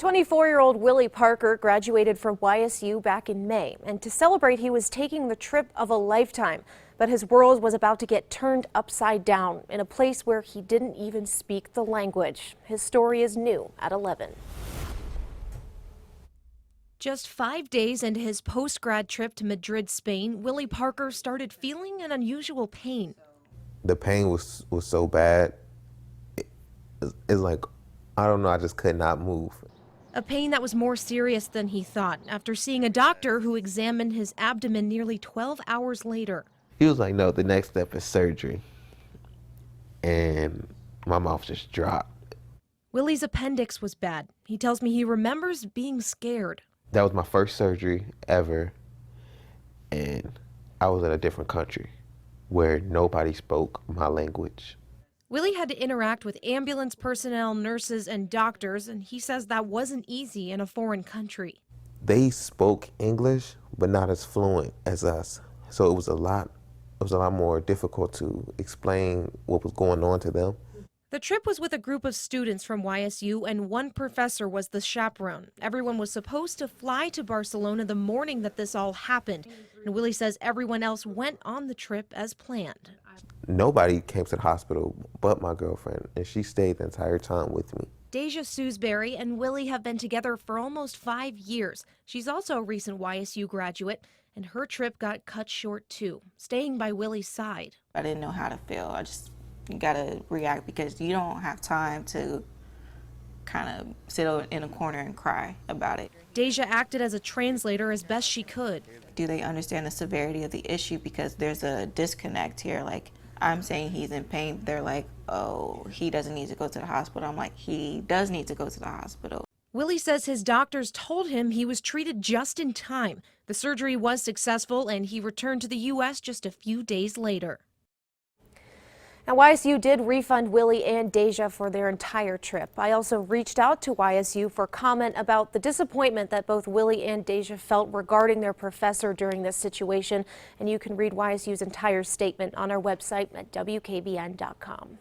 24-year-old Willie Parker graduated from YSU back in May, and to celebrate he was taking the trip of a lifetime. But his world was about to get turned upside down in a place where he didn't even speak the language. His story is new at 11. Just 5 days into his post-grad trip to Madrid, Spain, Willie Parker started feeling an unusual pain. The pain was so bad. It's like, I don't know, I just could not move. A pain that was more serious than he thought after seeing a doctor who examined his abdomen nearly 12 hours later. He was like, no, the next step is surgery. And my mouth just dropped. Willie's appendix was bad. He tells me he remembers being scared. That was my first surgery ever. And I was in a different country where nobody spoke my language. Willie had to interact with ambulance personnel, nurses, and doctors, and he says that wasn't easy in a foreign country. They spoke English, but not as fluent as us. So it was a lot more difficult to explain what was going on to them. The trip was with a group of students from YSU, and one professor was the chaperone. Everyone was supposed to fly to Barcelona the morning that this all happened, and Willie says everyone else went on the trip as planned. Nobody came to the hospital but my girlfriend, and she stayed the entire time with me. Deja Sewsbury and Willie have been together for almost 5 years. She's also a recent YSU graduate, and her trip got cut short too, staying by Willie's side. I didn't know how to feel. You gotta react because you don't have time to kind of sit in a corner and cry about it. Deja acted as a translator as best she could. Do they understand the severity of the issue? Because there's a disconnect here. Like, I'm saying he's in pain. They're like, oh, he doesn't need to go to the hospital. I'm like, he does need to go to the hospital. Willie says his doctors told him he was treated just in time. The surgery was successful, and he returned to the U.S. just a few days later. Now, YSU did refund Willie and Deja for their entire trip. I also reached out to YSU for comment about the disappointment that both Willie and Deja felt regarding their professor during this situation. And you can read YSU's entire statement on our website at WKBN.com.